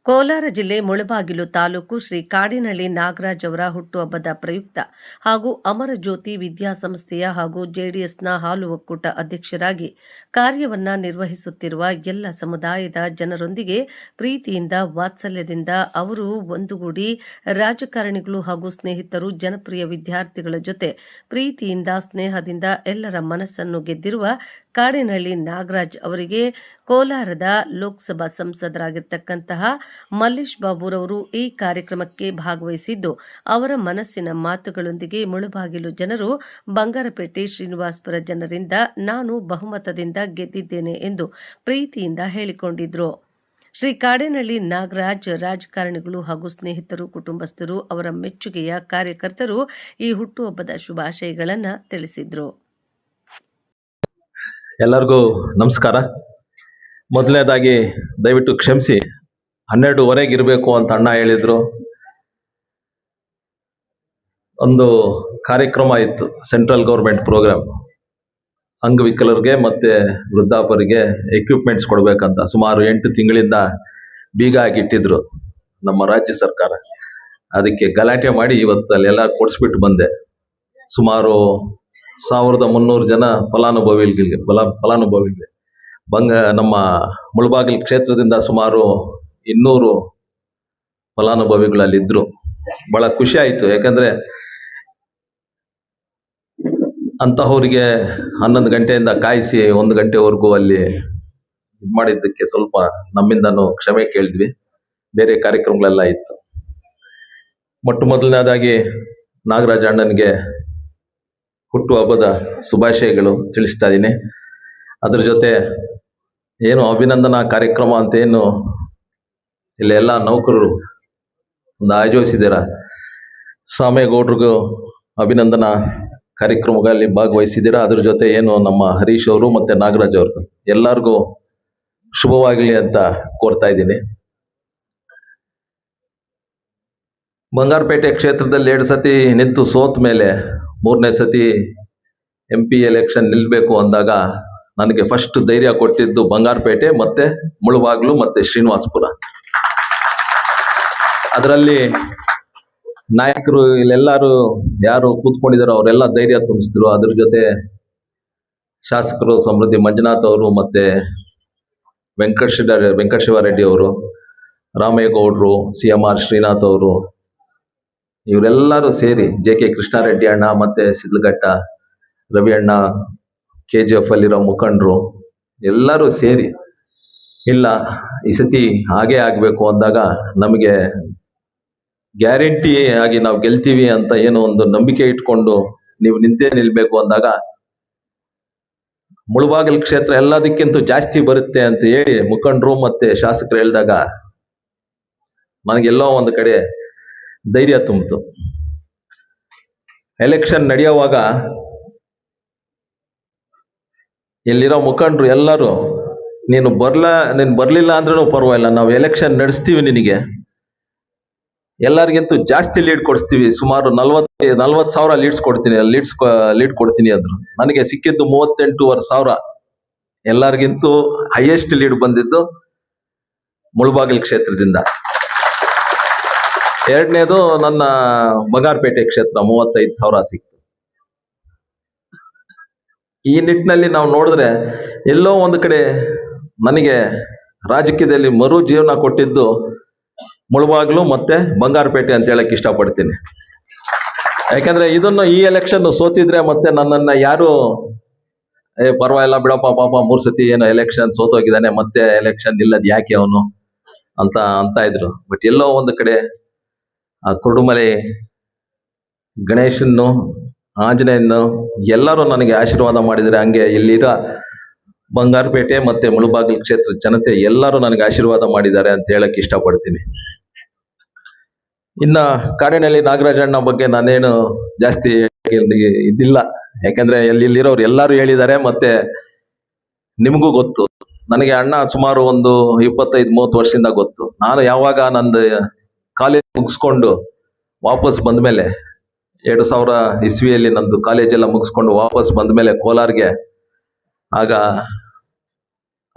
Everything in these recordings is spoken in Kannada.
ಕೋಲಾರ ಜಿಲ್ಲೆ ಮುಳಬಾಗಿಲು ತಾಲೂಕು ಶ್ರೀ ಕಾಡಿನಹಳ್ಳಿ ನಾಗರಾಜ್ ಅವರ ಹುಟ್ಟುಹಬ್ಬದ ಪ್ರಯುಕ್ತ ಹಾಗೂ ಅಮರಜ್ಯೋತಿ ವಿದ್ಯಾಸಂಸ್ಥೆಯ ಹಾಗೂ ಜೆಡಿಎಸ್ನ ಹಾಲು ಒಕ್ಕೂಟ ಅಧ್ಯಕ್ಷರಾಗಿ ಕಾರ್ಯವನ್ನ ನಿರ್ವಹಿಸುತ್ತಿರುವ ಎಲ್ಲ ಸಮುದಾಯದ ಜನರೊಂದಿಗೆ ಪ್ರೀತಿಯಿಂದ ವಾತ್ಸಲ್ಯದಿಂದ ಅವರು ಒಂದುಗೂಡಿ ರಾಜಕಾರಣಿಗಳು ಹಾಗೂ ಸ್ನೇಹಿತರು ಜನಪ್ರಿಯ ವಿದ್ಯಾರ್ಥಿಗಳ ಜೊತೆ ಪ್ರೀತಿಯಿಂದ ಸ್ನೇಹದಿಂದ ಎಲ್ಲರ ಮನಸ್ಸನ್ನು ಗೆದ್ದಿರುವ ಕಾಡಿನಹಳ್ಳಿ ನಾಗರಾಜ್ ಅವರಿಗೆ ಕೋಲಾರದ ಲೋಕಸಭಾ ಸಂಸದರಾಗಿರ್ತಕ್ಕಂತಹ ಮಲ್ಲೇಶ್ ಬಾಬುರವರು ಈ ಕಾರ್ಯಕ್ರಮಕ್ಕೆ ಭಾಗವಹಿಸಿದ್ದು ಅವರ ಮನಸ್ಸಿನ ಮಾತುಗಳೊಂದಿಗೆ ಮುಳಬಾಗಿಲು ಜನರು ಬಂಗಾರಪೇಟೆ ಶ್ರೀನಿವಾಸಪುರ ಜನರಿಂದ ನಾನು ಬಹುಮತದಿಂದ ಗೆದ್ದಿದ್ದೇನೆ ಎಂದು ಪ್ರೀತಿಯಿಂದ ಹೇಳಿಕೊಂಡಿದ್ರು. ಶ್ರೀ ಕಾಡೇನಹಳ್ಳಿ ನಾಗರಾಜ್ ರಾಜಕಾರಣಿಗಳು ಹಾಗೂ ಸ್ನೇಹಿತರು, ಕುಟುಂಬಸ್ಥರು, ಅವರ ಮೆಚ್ಚುಗೆಯ ಕಾರ್ಯಕರ್ತರು ಈ ಹುಟ್ಟುಹಬ್ಬದ ಶುಭಾಶಯಗಳನ್ನು ತಿಳಿಸಿದ್ರು. ಎಲ್ಲರಿಗೂ ನಮಸ್ಕಾರ. ಮೊದಲನೇದಾಗಿ ದಯವಿಟ್ಟು ಕ್ಷಮಿಸಿ, 12:15 ಇರಬೇಕು ಅಂತ ಅಣ್ಣ ಹೇಳಿದ್ರು. ಒಂದು ಕಾರ್ಯಕ್ರಮ ಇತ್ತು, ಸೆಂಟ್ರಲ್ ಗೌರ್ಮೆಂಟ್ ಪ್ರೋಗ್ರಾಮ್, ಅಂಗವಿಕಲರಿಗೆ ಮತ್ತೆ ವೃದ್ಧಾಪರಿಗೆ ಎಕ್ವಿಪ್ಮೆಂಟ್ಸ್ ಕೊಡ್ಬೇಕಂತ ಸುಮಾರು 8 ತಿಂಗಳಿಂದ ಬೀಗ ಹಾಕಿಟ್ಟಿದ್ರು ನಮ್ಮ ರಾಜ್ಯ ಸರ್ಕಾರ. ಅದಕ್ಕೆ ಗಲಾಟೆ ಮಾಡಿ ಇವತ್ತು ಅಲ್ಲೆಲ್ಲ ಕೊಡಿಸ್ಬಿಟ್ಟು ಬಂದೆ. ಸುಮಾರು 1300 ಜನ ಫಲಾನುಭವಿಗಳಿಗೆ ನಮ್ಮ ಮುಳಬಾಗಿಲು ಕ್ಷೇತ್ರದಿಂದ ಸುಮಾರು 200 ಫಲಾನುಭವಿಗಳಲ್ಲಿದ್ದರು. ಬಹಳ ಖುಷಿ ಆಯಿತು. ಯಾಕಂದರೆ ಅಂತಹವರಿಗೆ 11 ಗಂಟೆಯಿಂದ ಕಾಯಿಸಿ 1 ಗಂಟೆವರೆಗೂ ಅಲ್ಲಿ ಇದು ಮಾಡಿದ್ದಕ್ಕೆ ಸ್ವಲ್ಪ ನಮ್ಮಿಂದನೂ ಕ್ಷಮೆ ಕೇಳಿದ್ವಿ. ಬೇರೆ ಕಾರ್ಯಕ್ರಮಗಳೆಲ್ಲ ಇತ್ತು. ಮೊದಲನೇದಾಗಿ ನಾಗರಾಜ ಅಣ್ಣನಿಗೆ ಹುಟ್ಟುಹಬ್ಬದ ಶುಭಾಶಯಗಳು ತಿಳಿಸ್ತಾ ಇದ್ದೀನಿ. ಅದ್ರ ಜೊತೆ ಏನು ಅಭಿನಂದನಾ ಕಾರ್ಯಕ್ರಮ ಅಂತ ಏನು ಇಲ್ಲೆಲ್ಲ ನೌಕರರು ಒಂದು ಆಯೋಜಿಸಿದ್ದೀರ, ಸಾಮೇಗೌಡ್ರಿಗೂ ಅಭಿನಂದನಾ ಕಾರ್ಯಕ್ರಮಗಳಲ್ಲಿ ಭಾಗವಹಿಸಿದ್ದೀರಾ. ಅದ್ರ ಜೊತೆ ಏನು ನಮ್ಮ ಹರೀಶ್ ಅವರು ಮತ್ತು ನಾಗರಾಜ್ ಅವ್ರಿಗೂ ಎಲ್ಲರಿಗೂ ಶುಭವಾಗಲಿ ಅಂತ ಕೋರ್ತಾ ಇದ್ದೀನಿ. ಬಂಗಾರಪೇಟೆ ಕ್ಷೇತ್ರದಲ್ಲಿ 2 ಸತಿ ನಿಂತು ಸೋತ ಮೇಲೆ 3ನೇ ಸತಿ MP ಎಲೆಕ್ಷನ್ ನಿಲ್ಲಬೇಕು ಅಂದಾಗ ನನಗೆ ಫಸ್ಟ್ ಧೈರ್ಯ ಕೊಟ್ಟಿದ್ದು ಬಂಗಾರಪೇಟೆ ಮತ್ತೆ ಮುಳಬಾಗ್ಲು ಮತ್ತೆ ಶ್ರೀನಿವಾಸಪುರ. ಅದರಲ್ಲಿ ನಾಯಕರು ಇಲ್ಲೆಲ್ಲರೂ ಯಾರು ಕೂತ್ಕೊಂಡಿದ್ದಾರೋ ಅವರೆಲ್ಲ ಧೈರ್ಯ ತುಂಬಿಸಿದ್ರು. ಅದ್ರ ಜೊತೆ ಶಾಸಕರು ಸಮೃದ್ಧಿ ಮಂಜುನಾಥ್ ಅವರು ಮತ್ತೆ ವೆಂಕಟಶಿವರೆಡ್ಡಿ ಅವರು, ರಾಮೇಗೌಡರು, CMR ಶ್ರೀನಾಥ್ ಅವರು, ಇವರೆಲ್ಲರೂ ಸೇರಿ JK ಕೃಷ್ಣಾರೆಡ್ಡಿ ಅಣ್ಣ ಮತ್ತೆ ಸಿದ್ಲಘಟ್ಟ ರವಿ ಅಣ್ಣ, KGF ಅಲ್ಲಿರೋ ಮುಖಂಡರು ಎಲ್ಲರೂ ಸೇರಿ ಇಲ್ಲ ಈ ಸತಿ ಹಾಗೇ ಆಗಬೇಕು ಅಂದಾಗ ನಮಗೆ ಗ್ಯಾರಂಟಿ ಆಗಿ ನಾವು ಗೆಲ್ತೀವಿ ಅಂತ ಏನೋ ಒಂದು ನಂಬಿಕೆ ಇಟ್ಕೊಂಡು ನೀವು ನಿಂತೇ ನಿಲ್ಬೇಕು ಅಂದಾಗ ಮುಳಬಾಗಿಲು ಕ್ಷೇತ್ರ ಎಲ್ಲದಕ್ಕಿಂತ ಜಾಸ್ತಿ ಬರುತ್ತೆ ಅಂತ ಹೇಳಿ ಮುಖಂಡರು ಮತ್ತೆ ಶಾಸಕರು ಹೇಳಿದಾಗ ನನಗೆಲ್ಲೋ ಒಂದು ಕಡೆ ಧೈರ್ಯ ತುಂಬಿತು. ಎಲೆಕ್ಷನ್ ನಡೆಯುವಾಗ ಇಲ್ಲಿರೋ ಮುಖಂಡರು ಎಲ್ಲರೂ ನೀನು ಬರಲಿಲ್ಲ ಅಂದ್ರೂ ಪರವಾಗಿಲ್ಲ, ನಾವು ಎಲೆಕ್ಷನ್ ನಡೆಸ್ತೀವಿ, ನಿನಗೆ ಎಲ್ಲರಿಗಿಂತೂ ಜಾಸ್ತಿ ಲೀಡ್ ಕೊಡಿಸ್ತೀವಿ, ಸುಮಾರು 40,000 ಲೀಡ್ ಕೊಡ್ತೀನಿ ಅಂದ್ರು. ನನಗೆ ಸಿಕ್ಕಿದ್ದು 38,500. ಎಲ್ಲರಿಗಿಂತೂ ಹೈಯೆಸ್ಟ್ ಲೀಡ್ ಬಂದಿದ್ದು ಮುಳಬಾಗಿಲು ಕ್ಷೇತ್ರದಿಂದ. ಎರಡನೇದು ನನ್ನ ಬಂಗಾರಪೇಟೆ ಕ್ಷೇತ್ರ 35,000 ಸಿಕ್ತು. ಈ ನಿಟ್ಟಿನಲ್ಲಿ ನಾವು ನೋಡಿದ್ರೆ ಎಲ್ಲೋ ಒಂದು ಕಡೆ ನನಗೆ ರಾಜಕೀಯದಲ್ಲಿ ಮರು ಜೀವನ ಕೊಟ್ಟಿದ್ದು ಮುಳಬಾಗ್ಲು ಮತ್ತೆ ಬಂಗಾರಪೇಟೆ ಅಂತ ಹೇಳಕ್ ಇಷ್ಟಪಡ್ತೀನಿ. ಯಾಕಂದ್ರೆ ಈ ಎಲೆಕ್ಷನ್ ಸೋತಿದ್ರೆ ಮತ್ತೆ ನನ್ನನ್ನ ಯಾರು ಪರವಾಗಿಲ್ಲ ಬಿಡಪ್ಪ, ಪಾಪ 3 ಸತಿ ಏನೋ ಎಲೆಕ್ಷನ್ ಸೋತೋಗಿದ್ದಾನೆ, ಮತ್ತೆ ಎಲೆಕ್ಷನ್ ಇಲ್ಲದ್ ಯಾಕೆ ಅವನು ಅಂತ ಇದ್ರು. ಬಟ್ ಎಲ್ಲೋ ಒಂದು ಕಡೆ ಆ ಕುರುಡುಮಲೆ ಗಣೇಶನ್ನು, ಆಂಜನೇಯನ್ನು ಎಲ್ಲರೂ ನನಗೆ ಆಶೀರ್ವಾದ ಮಾಡಿದರೆ, ಹಂಗೆ ಇಲ್ಲಿರೋ ಬಂಗಾರಪೇಟೆ ಮತ್ತೆ ಮುಳಬಾಗಿಲು ಕ್ಷೇತ್ರ ಜನತೆ ಎಲ್ಲರೂ ನನಗೆ ಆಶೀರ್ವಾದ ಮಾಡಿದ್ದಾರೆ ಅಂತ ಹೇಳಕ್ ಇಷ್ಟಪಡ್ತೀನಿ. ಇನ್ನ ಕಾಡಿನಹಳ್ಳಿ ನಾಗರಾಜಣ್ಣ ಬಗ್ಗೆ ನಾನೇನು ಜಾಸ್ತಿ ಇದಿಲ್ಲ, ಯಾಕಂದ್ರೆ ಇಲ್ಲಿರೋರು ಎಲ್ಲರೂ ಹೇಳಿದ್ದಾರೆ, ಮತ್ತೆ ನಿಮಗೂ ಗೊತ್ತು. ನನಗೆ ಅಣ್ಣ ಸುಮಾರು ಒಂದು 25-30 ವರ್ಷದಿಂದ ಗೊತ್ತು. ನಾನು ಯಾವಾಗ ನಂದು ಕಾಲೇಜ್ ಮುಗಿಸ್ಕೊಂಡು ವಾಪಸ್ ಬಂದ್ಮೇಲೆ 2000 ಇಸ್ವಿಯಲ್ಲಿ ನಂದು ಕಾಲೇಜೆಲ್ಲ ಮುಗಿಸ್ಕೊಂಡು ವಾಪಸ್ ಬಂದ್ಮೇಲೆ ಕೋಲಾರ್ಗೆ, ಆಗ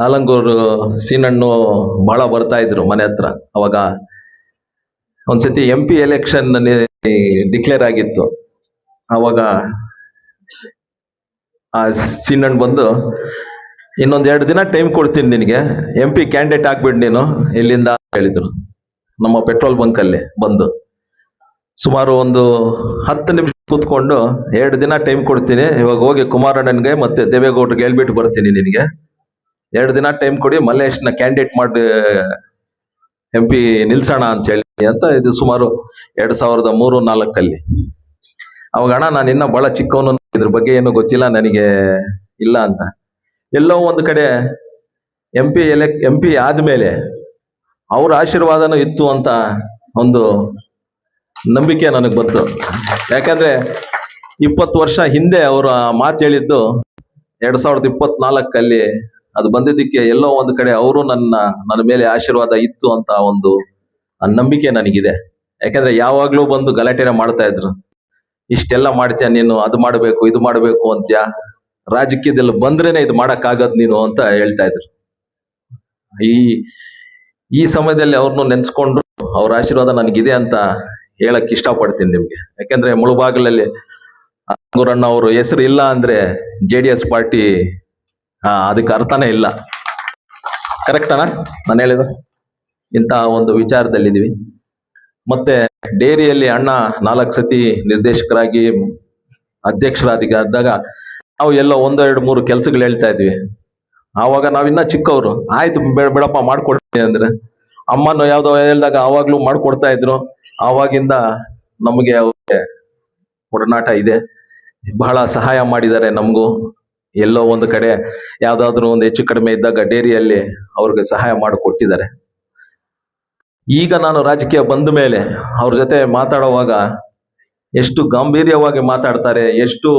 ಆಲಂಗೂರು ಸೀನಣ್ಣು ಬಹಳ ಬರ್ತಾ ಇದ್ರು ಮನೆ ಹತ್ರ. ಅವಾಗ ಒಂದ್ಸತಿ MP ಎಲೆಕ್ಷನ್ ಡಿಕ್ಲೇರ್ ಆಗಿತ್ತು. ಅವಾಗ ಆ ಸೀನಣ್ಣ ಬಂದು, ಇನ್ನೊಂದ್ 2 ದಿನ ಟೈಮ್ ಕೊಡ್ತೀನಿ ನಿನಗೆ, MP ಕ್ಯಾಂಡಿಡೇಟ್ ಆಗ್ಬಿಡ್ ನೀನು ಇಲ್ಲಿಂದ ಹೇಳಿದ್ರು. ನಮ್ಮ ಪೆಟ್ರೋಲ್ ಬಂಕ್ ಅಲ್ಲಿ ಬಂದು ಸುಮಾರು ಒಂದು 10 ನಿಮಿಷ ಕೂತ್ಕೊಂಡು, 2 ದಿನ ಟೈಮ್ ಕೊಡ್ತೀನಿ, ಇವಾಗ ಹೋಗಿ ಕುಮಾರಣ್ಣನ್ಗೆ ಮತ್ತೆ ದೇವೇಗೌಡರಿಗೆ ಹೇಳ್ಬಿಟ್ಟು ಬರ್ತೀನಿ, ನಿನಗೆ 2 ದಿನ ಟೈಮ್ ಕೊಡಿ, ಮಲ್ಲೇಶ್ನ ಕ್ಯಾಂಡಿಡೇಟ್ ಮಾಡಿ MP ನಿಲ್ಸೋಣ ಅಂತ ಹೇಳಿ ಅಂತ. ಇದು ಸುಮಾರು 2003-4 ಅವಾಗ ಅಣ್ಣ ನಾನು ಇನ್ನ ಬಹಳ ಚಿಕ್ಕವನು, ಇದ್ರ ಬಗ್ಗೆ ಏನು ಗೊತ್ತಿಲ್ಲ ನನಗೆ ಇಲ್ಲ ಅಂತ. ಎಲ್ಲೋ ಒಂದು ಕಡೆ MP ಆದ್ಮೇಲೆ ಅವ್ರ ಆಶೀರ್ವಾದನೂ ಇತ್ತು ಅಂತ ಒಂದು ನಂಬಿಕೆ ನನಗೆ ಬಂತು. ಯಾಕಂದ್ರೆ 20 ವರ್ಷ ಹಿಂದೆ ಅವರು ಮಾತು ಹೇಳಿದ್ದು 2024 ಅದು ಬಂದಿದ್ದಕ್ಕೆ ಎಲ್ಲೋ ಒಂದು ಕಡೆ ಅವರು ನನ್ನ ಮೇಲೆ ಆಶೀರ್ವಾದ ಇತ್ತು ಅಂತ ಒಂದು ನಂಬಿಕೆ ನನಗಿದೆ. ಯಾಕಂದ್ರೆ ಯಾವಾಗ್ಲೂ ಬಂದು ಗಲಾಟೆನ ಮಾಡ್ತಾ ಇದ್ರು, ಇಷ್ಟೆಲ್ಲ ಮಾಡ್ತೀಯ ನೀನು, ಅದು ಮಾಡಬೇಕು ಇದು ಮಾಡಬೇಕು ಅಂತ್ಯ, ರಾಜಕೀಯದಲ್ಲಿ ಬಂದ್ರೇನೆ ಇದು ಮಾಡಕ್ಕಾಗದ್ ನೀನು ಅಂತ ಹೇಳ್ತಾ ಇದ್ರು. ಈ ಸಮಯದಲ್ಲಿ ಅವ್ರನ್ನು ನೆನ್ಸ್ಕೊಂಡು ಅವ್ರ ಆಶೀರ್ವಾದ ನನಗಿದೆ ಅಂತ ಹೇಳಕ್ ಇಷ್ಟಪಡ್ತೀನಿ ನಿಮ್ಗೆ. ಯಾಕಂದ್ರೆ ಮುಳುಬಾಗಿಲಲ್ಲಿ ಗುರಣ್ಣ ಅವರು ಹೆಸರು ಇಲ್ಲ ಅಂದ್ರೆ JDS ಪಾರ್ಟಿ ಅದಕ್ಕೆ ಅರ್ಥನೇ ಇಲ್ಲ. ಕರೆಕ್ಟ್ ಅಣ್ಣ ನಾನು ಹೇಳಿದ? ಇಂತಹ ಒಂದು ವಿಚಾರದಲ್ಲಿದ್ದೀವಿ. ಮತ್ತೆ ಡೇರಿಯಲ್ಲಿ ಅಣ್ಣ 4 ಸತಿ ನಿರ್ದೇಶಕರಾಗಿ ಅಧ್ಯಕ್ಷರಾದಾಗ ನಾವು ಎಲ್ಲೋ 1, 2, 3 ಕೆಲಸಗಳು ಹೇಳ್ತಾ ಇದ್ವಿ. ಆವಾಗ ನಾವಿನ್ನ ಚಿಕ್ಕವರು, ಆಯ್ತು ಬಿಡಪ್ಪ ಮಾಡ್ಕೊಡ್ತೀನಿ ಅಂದ್ರೆ, ಅಮ್ಮನು ಯಾವ್ದೋ ಹೇಳ್ದಾಗ ಆವಾಗ್ಲೂ ಮಾಡ್ಕೊಡ್ತಾ ಇದ್ರು. ಆವಾಗಿಂದ ನಮಗೆ ಅವ್ರಿಗೆ ಒಡನಾಟ ಇದೆ, ಬಹಳ ಸಹಾಯ ಮಾಡಿದ್ದಾರೆ ನಮಗೂ. ಎಲ್ಲೋ ಒಂದು ಕಡೆ ಯಾವ್ದಾದ್ರು ಒಂದು ಹೆಚ್ಚು ಕಡಿಮೆ ಇದ್ದಾಗ ಡೇರಿಯಲ್ಲಿ ಅವ್ರಿಗೆ ಸಹಾಯ ಮಾಡಿಕೊಟ್ಟಿದ್ದಾರೆ. ಈಗ ನಾನು ರಾಜಕೀಯ ಬಂದ ಮೇಲೆ ಅವ್ರ ಜೊತೆ ಮಾತಾಡುವಾಗ ಎಷ್ಟು ಗಾಂಭೀರ್ಯವಾಗಿ ಮಾತಾಡ್ತಾರೆ, ಎಷ್ಟು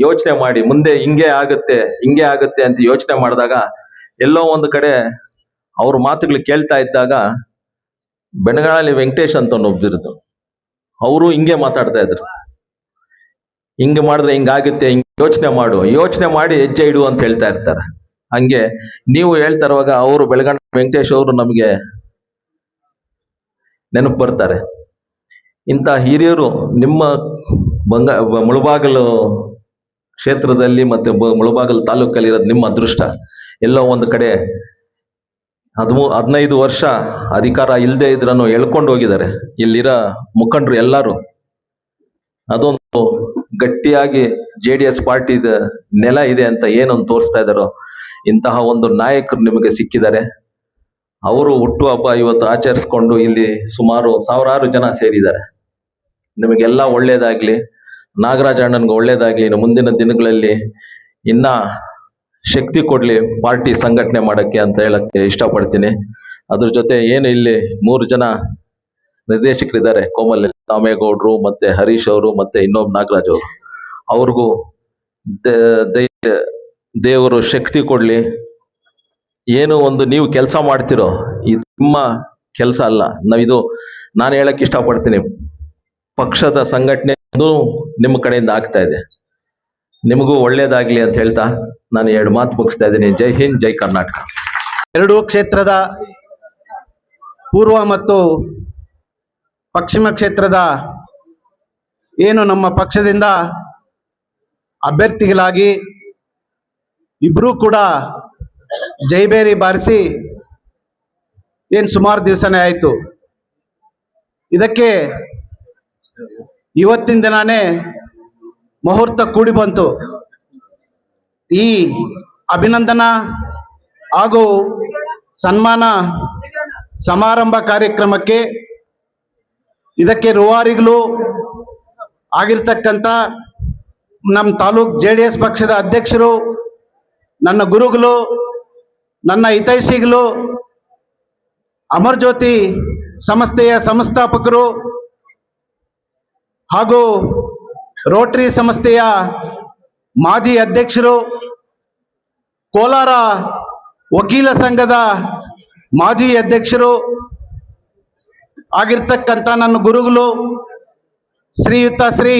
ಯೋಚನೆ ಮಾಡಿ ಮುಂದೆ ಹಿಂಗೆ ಆಗುತ್ತೆ ಅಂತ ಯೋಚನೆ ಮಾಡಿದಾಗ ಎಲ್ಲೋ ಒಂದು ಕಡೆ ಅವ್ರ ಮಾತುಗಳು ಕೇಳ್ತಾ ಇದ್ದಾಗ ಬೆಣಗಾಳಿ ವೆಂಕಟೇಶ್ ಅಂತ ಒಬ್ಬಿದ್ರು, ಅವರು ಹಿಂಗೆ ಮಾತಾಡ್ತಾ ಇದ್ರು, ಹಿಂಗೆ ಮಾಡಿದ್ರೆ ಹಿಂಗಾಗುತ್ತೆ, ಹಿಂಗೆ ಯೋಚನೆ ಮಾಡಿ ಹೆಜ್ಜೆ ಇಡು ಅಂತ ಹೇಳ್ತಾ ಇರ್ತಾರೆ. ಹಂಗೆ ನೀವು ಹೇಳ್ತಾ ಇರುವಾಗ ಅವರು ಬೆಳಗಣ್ಣ ವೆಂಕಟೇಶ್ ಅವರು ನಮಗೆ ನೆನಪು ಬರ್ತಾರೆ. ಇಂಥ ಹಿರಿಯರು ನಿಮ್ಮ ಮುಳಬಾಗಿಲು ಕ್ಷೇತ್ರದಲ್ಲಿ ಮತ್ತೆ ಮುಳಬಾಗಿಲು ತಾಲೂಕಲ್ಲಿ ಇರೋದು ನಿಮ್ಮ ಅದೃಷ್ಟ. ಎಲ್ಲೋ ಒಂದು ಕಡೆ 15 ವರ್ಷ ಅಧಿಕಾರ ಇಲ್ಲದೆ ಇದ್ರನ್ನು ಎಳ್ಕೊಂಡು ಹೋಗಿದ್ದಾರೆ ಇಲ್ಲಿರೋ ಮುಖಂಡರು ಎಲ್ಲರೂ. ಅದೊಂದು ಗಟ್ಟಿಯಾಗಿ JDS ಪಾರ್ಟಿದ ನೆಲ ಇದೆ ಅಂತ ಏನೊಂದು ತೋರಿಸ್ತಾ ಇದ್ದಾರೋ, ಇಂತಹ ಒಂದು ನಾಯಕರು ನಿಮಗೆ ಸಿಕ್ಕಿದ್ದಾರೆ. ಅವರು ಹುಟ್ಟುಹಬ್ಬ ಇವತ್ತು ಆಚರಿಸ್ಕೊಂಡು ಇಲ್ಲಿ ಸುಮಾರು 1000 ಜನ ಸೇರಿದ್ದಾರೆ. ನಿಮಗೆಲ್ಲ ಒಳ್ಳೇದಾಗ್ಲಿ, ನಾಗರಾಜ ಅಣ್ಣನ್ಗೆ ಒಳ್ಳೇದಾಗ್ಲಿ, ಇನ್ನು ಮುಂದಿನ ದಿನಗಳಲ್ಲಿ ಇನ್ನ ಶಕ್ತಿ ಕೊಡ್ಲಿ ಪಾರ್ಟಿ ಸಂಘಟನೆ ಮಾಡಕ್ಕೆ ಅಂತ ಹೇಳಕ್ಕೆ ಇಷ್ಟಪಡ್ತೀನಿ. ಅದ್ರ ಜೊತೆ ಏನು ಇಲ್ಲಿ 3 ಜನ ನಿರ್ದೇಶಕರಿದ್ದಾರೆ, ಕೋಮಲ್ ರಾಮೇಗೌಡರು ಮತ್ತೆ ಹರೀಶ್ ಅವರು ಮತ್ತೆ ಇನ್ನೊಬ್ಬ ನಾಗರಾಜ್ ಅವರು. ಅವ್ರಿಗೂ ದೇವರು ಶಕ್ತಿ ಕೊಡ್ಲಿ. ಏನು ಒಂದು ನೀವು ಕೆಲಸ ಮಾಡ್ತಿರೋ ಇದು ನಿಮ್ಮ ಕೆಲಸ ಅಲ್ಲ, ನಾನು ಹೇಳಕ್ ಇಷ್ಟಪಡ್ತೀನಿ, ಪಕ್ಷದ ಸಂಘಟನೆ ನಿಮ್ಮ ಕಡೆಯಿಂದ ಆಗ್ತಾ ಇದೆ. ನಿಮಗೂ ಒಳ್ಳೇದಾಗ್ಲಿ ಅಂತ ಹೇಳ್ತಾ ನಾನು 2 ಮಾತು ಮುಗಿಸ್ತಾ ಇದ್ದೀನಿ. ಜೈ ಹಿಂದ್, ಜೈ ಕರ್ನಾಟಕ. 2 ಕ್ಷೇತ್ರದ ಪೂರ್ವ ಮತ್ತು ಪಶ್ಚಿಮ ಕ್ಷೇತ್ರದ ಏನು ನಮ್ಮ ಪಕ್ಷದಿಂದ ಅಭ್ಯರ್ಥಿಗಳಾಗಿ ಇಬ್ಬರೂ ಕೂಡ ಜೈಬೇರಿ ಬಾರಿಸಿ ಏನು ಸುಮಾರು ದಿವಸನೇ ಆಯಿತು. ಇದಕ್ಕೆ ಇವತ್ತಿನ ದಿನಾನೇ ಮುಹೂರ್ತ ಕೂಡಿ ಬಂತು. ಈ ಅಭಿನಂದನಾ ಹಾಗೂ ಸನ್ಮಾನ ಸಮಾರಂಭ ಕಾರ್ಯಕ್ರಮಕ್ಕೆ ಇದಕ್ಕೆ ರೂವಾರಿಗಳು ಆಗಿರ್ತಕ್ಕಂಥ ನಮ್ಮ ತಾಲೂಕ್ JDS ಪಕ್ಷದ ಅಧ್ಯಕ್ಷರು, ನನ್ನ ಗುರುಗಳು, ನನ್ನ ಹಿತೈಷಿಗಳು, ಅಮರ್ ಜ್ಯೋತಿ ಸಂಸ್ಥೆಯ ಸಂಸ್ಥಾಪಕರು ಹಾಗೂ ರೋಟರಿ ಸಂಸ್ಥೆಯ ಮಾಜಿ ಅಧ್ಯಕ್ಷರು, ಕೋಲಾರ ವಕೀಲ ಸಂಘದ ಮಾಜಿ ಅಧ್ಯಕ್ಷರು ಆಗಿರ್ತಕ್ಕಂಥ ನನ್ನ ಗುರುಗಳು ಶ್ರೀಯುತ ಶ್ರೀ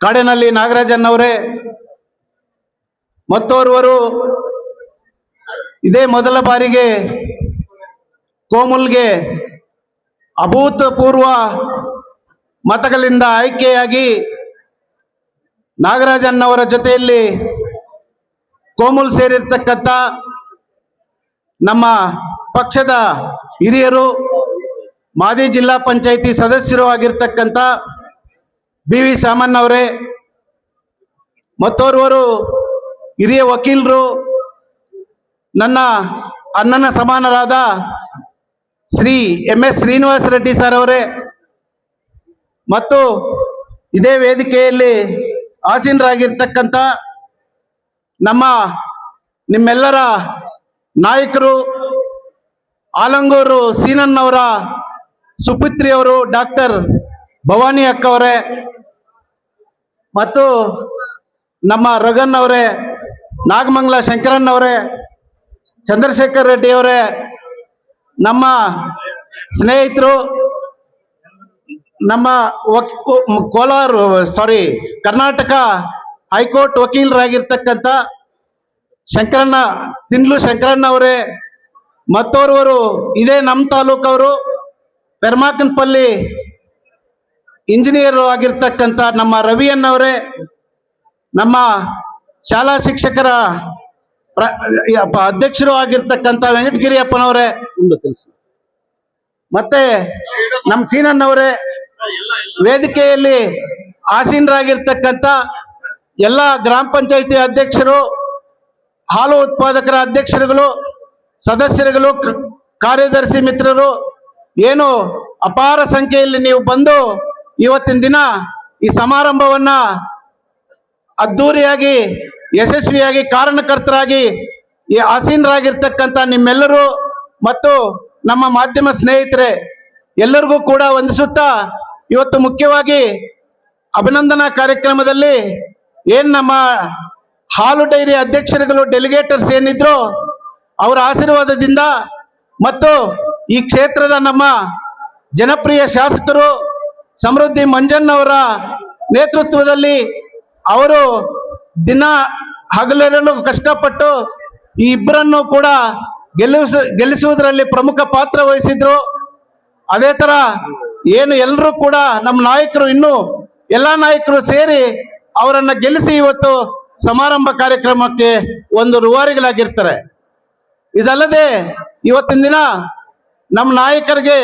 ಕಾಡೇನಹಳ್ಳಿ ನಾಗರಾಜನ್ನವರೇ, ಮತ್ತೋರ್ವರು ಇದೇ ಮೊದಲ ಬಾರಿಗೆ ಕೋಮುಲ್ಗೆ ಅಭೂತಪೂರ್ವ ಮತಗಳಿಂದ ಆಯ್ಕೆಯಾಗಿ ನಾಗರಾಜನ್ನವರ ಜೊತೆಯಲ್ಲಿ ಕೋಮುಲ್ ಸೇರಿರ್ತಕ್ಕಂಥ ನಮ್ಮ ಪಕ್ಷದ ಹಿರಿಯರು, ಮಾಜಿ ಜಿಲ್ಲಾ ಪಂಚಾಯಿತಿ ಸದಸ್ಯರು ಆಗಿರ್ತಕ್ಕಂಥ ಬಿ ವಿ ಸಾಮಣ್ಣವರೇ, ಮತ್ತೋರ್ವರು ಹಿರಿಯ ವಕೀಲರು, ನನ್ನ ಅಣ್ಣನ ಸಮಾನರಾದ ಶ್ರೀ MS ಶ್ರೀನಿವಾಸ ರೆಡ್ಡಿ ಸರ್ ಅವರೇ, ಮತ್ತು ಇದೇ ವೇದಿಕೆಯಲ್ಲಿ ಆಸೀನರಾಗಿರ್ತಕ್ಕಂಥ ನಿಮ್ಮೆಲ್ಲರ ನಾಯಕರು, ಆಲಂಗೂರು ಸೀನಣ್ಣವರ ಸುಪುತ್ರಿಯವರು ಡಾಕ್ಟರ್ ಭವಾನಿ ಅಕ್ಕವರೇ, ಮತ್ತು ನಮ್ಮ ರಘನ್ನವರೇ, ನಾಗಮಂಗಲ ಶಂಕರಣ್ಣವರೇ, ಚಂದ್ರಶೇಖರ್ ರೆಡ್ಡಿ ಅವರೇ, ನಮ್ಮ ಸ್ನೇಹಿತರು, ನಮ್ಮ ಕರ್ನಾಟಕ ಹೈಕೋರ್ಟ್ ವಕೀಲರಾಗಿರ್ತಕ್ಕಂಥ ತಿಂಡ್ಲು ಶಂಕರಣ್ಣವರೇ, ಮತ್ತೋರ್ವರು ಇದೇ ನಮ್ಮ ತಾಲೂಕವರು ಪೆರ್ಮಾಕನಪಲ್ಲಿ ಇಂಜಿನಿಯರ್ ಆಗಿರ್ತಕ್ಕಂಥ ನಮ್ಮ ರವಿಯಣ್ಣವರೇ, ನಮ್ಮ ಶಾಲಾ ಶಿಕ್ಷಕರ ಅಧ್ಯಕ್ಷರು ಆಗಿರ್ತಕ್ಕಂಥ ವೆಂಕಟಗಿರಿಯಪ್ಪನವರೇ, ಮತ್ತೆ ನಮ್ಮ ಸೀನಣ್ಣವರೇ, ವೇದಿಕೆಯಲ್ಲಿ ಆಸೀನರಾಗಿರ್ತಕ್ಕಂಥ ಎಲ್ಲ ಗ್ರಾಮ ಪಂಚಾಯಿತಿ ಅಧ್ಯಕ್ಷರು, ಹಾಲು ಉತ್ಪಾದಕರ ಅಧ್ಯಕ್ಷರುಗಳು, ಸದಸ್ಯರುಗಳು, ಕಾರ್ಯದರ್ಶಿ ಮಿತ್ರರು, ಏನು ಅಪಾರ ಸಂಖ್ಯೆಯಲ್ಲಿ ನೀವು ಬಂದು ಇವತ್ತಿನ ದಿನ ಈ ಸಮಾರಂಭವನ್ನ ಅದ್ಧೂರಿಯಾಗಿ ಯಶಸ್ವಿಯಾಗಿ ಕಾರಣಕರ್ತರಾಗಿ ಈ ಆಸೀನರಾಗಿರ್ತಕ್ಕಂಥ ನಿಮ್ಮೆಲ್ಲರೂ ಮತ್ತು ನಮ್ಮ ಮಾಧ್ಯಮ ಸ್ನೇಹಿತರೆ ಎಲ್ಲರಿಗೂ ಕೂಡ ವಂದಿಸುತ್ತಾ, ಇವತ್ತು ಮುಖ್ಯವಾಗಿ ಅಭಿನಂದನಾ ಕಾರ್ಯಕ್ರಮದಲ್ಲಿ ನಮ್ಮ ಹಾಲು ಡೈರಿ ಅಧ್ಯಕ್ಷರುಗಳು, ಡೆಲಿಗೇಟರ್ಸ್ ಏನಿದ್ರು ಅವರ ಆಶೀರ್ವಾದದಿಂದ ಮತ್ತು ಈ ಕ್ಷೇತ್ರದ ನಮ್ಮ ಜನಪ್ರಿಯ ಶಾಸಕರು ಸಮೃದ್ಧಿ ಮಂಜಣ್ಣವರ ನೇತೃತ್ವದಲ್ಲಿ ಅವರು ದಿನ ಹಗಲಿರಲು ಕಷ್ಟಪಟ್ಟು ಈ ಇಬ್ಬರನ್ನು ಕೂಡ ಗೆಲ್ಲಿಸುವುದರಲ್ಲಿ ಪ್ರಮುಖ ಪಾತ್ರ ವಹಿಸಿದ್ರು. ಅದೇ ತರ ಎಲ್ಲರೂ ಕೂಡ ನಮ್ಮ ನಾಯಕರು, ಇನ್ನು ಎಲ್ಲ ನಾಯಕರು ಸೇರಿ ಅವರನ್ನ ಗೆಲ್ಲಿಸಿ ಇವತ್ತು ಸಮಾರಂಭ ಕಾರ್ಯಕ್ರಮಕ್ಕೆ ಒಂದು ರೂವಾರಿಗಳಾಗಿರ್ತಾರೆ. ಇದಲ್ಲದೆ ಇವತ್ತಿನ ದಿನ ನಮ್ಮ ನಾಯಕರಿಗೆ,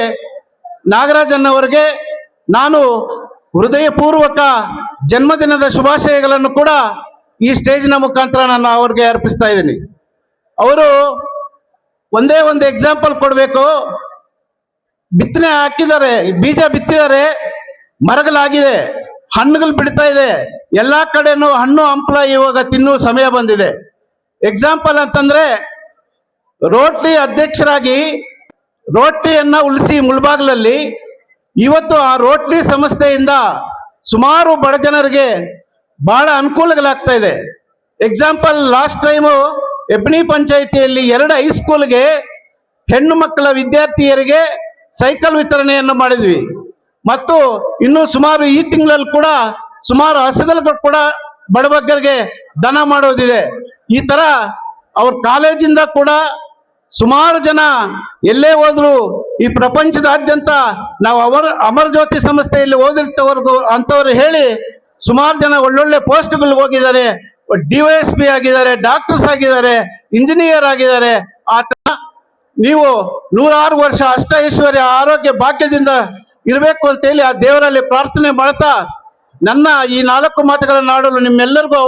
ನಾಗರಾಜನ್ನವರಿಗೆ ನಾನು ಹೃದಯಪೂರ್ವಕ ಜನ್ಮದಿನದ ಶುಭಾಶಯಗಳನ್ನು ಕೂಡ ಈ ಸ್ಟೇಜ್ನ ಮುಖಾಂತರ ನಾನು ಅವ್ರಿಗೆ ಅರ್ಪಿಸ್ತಾ ಇದ್ದೀನಿ. ಅವರು ಒಂದೇ ಒಂದು ಎಕ್ಸಾಂಪಲ್ ಕೊಡಬೇಕು. ಬಿತ್ತನೆ ಹಾಕಿದ್ದಾರೆ, ಬೀಜ ಬಿತ್ತಿದ್ದಾರೆ, ಮರಗಳಾಗಿದೆ, ಹಣ್ಣುಗಳು ಬಿಡ್ತಾ ಇದೆ, ಎಲ್ಲಾ ಕಡೆನೂ ಹಣ್ಣು ಹಂಪಲ ಇವಾಗ ತಿನ್ನುವ ಸಮಯ ಬಂದಿದೆ. ಎಕ್ಸಾಂಪಲ್ ಅಂತಂದ್ರೆ ರೋಟರಿ ಅಧ್ಯಕ್ಷರಾಗಿ ರೋಟರಿಯನ್ನ ಉಳಿಸಿ ಮುಳಬಾಗಿಲಲ್ಲಿ ಇವತ್ತು ಆ ರೋಟರಿ ಸಂಸ್ಥೆಯಿಂದ ಸುಮಾರು ಬಡ ಜನರಿಗೆ ಬಹಳ ಅನುಕೂಲಗಳಾಗ್ತಾ ಇದೆ. ಎಕ್ಸಾಂಪಲ್ ಲಾಸ್ಟ್ ಟೈಮು ಹೆಬ್ನಿ ಪಂಚಾಯಿತಿಯಲ್ಲಿ 2 ಹೈಸ್ಕೂಲ್ಗೆ ಹೆಣ್ಣು ಮಕ್ಕಳ ವಿದ್ಯಾರ್ಥಿಯರಿಗೆ ಸೈಕಲ್ ವಿತರಣೆಯನ್ನು ಮಾಡಿದ್ವಿ. ಮತ್ತು ಇನ್ನು ಸುಮಾರು ಈ ತಿಂಗಳಲ್ಲಿ ಕೂಡ ಸುಮಾರು ಹಸುಗಳು ಕೂಡ ಬಡಬಗ್ಗರಿಗೆ ದನ ಮಾಡೋದಿದೆ. ಈ ತರ ಅವ್ರ ಕಾಲೇಜಿಂದ ಕೂಡ ಸುಮಾರು ಜನ ಎಲ್ಲೇ ಹೋದ್ರು ಈ ಪ್ರಪಂಚದಾದ್ಯಂತ ನಾವು ಅಮರ ಜ್ಯೋತಿ ಸಂಸ್ಥೆಯಲ್ಲಿ ಓದಿರ್ತವರ್ಗು ಅಂತವ್ರು ಹೇಳಿ ಸುಮಾರು ಜನ ಒಳ್ಳೊಳ್ಳೆ ಪೋಸ್ಟ್ಗಳಿಗೆ ಹೋಗಿದ್ದಾರೆ, DYSP ಆಗಿದ್ದಾರೆ, ಡಾಕ್ಟರ್ಸ್ ಆಗಿದ್ದಾರೆ, ಇಂಜಿನಿಯರ್ ಆಗಿದ್ದಾರೆ. ಆ ತರ ನೀವು 106 ವರ್ಷ ಅಷ್ಟ ಐಶ್ವರ್ಯ ಆರೋಗ್ಯ ಭಾಗ್ಯದಿಂದ ಇರಬೇಕು ಅಂತ ಹೇಳಿ ಆ ದೇವರಲ್ಲಿ ಪ್ರಾರ್ಥನೆ ಮಾಡ್ತಾ ನನ್ನ ಈ 4 ಮಾತುಗಳನ್ನು ಆಡಲು ನಿಮ್ಮೆಲ್ಲರಿಗೂ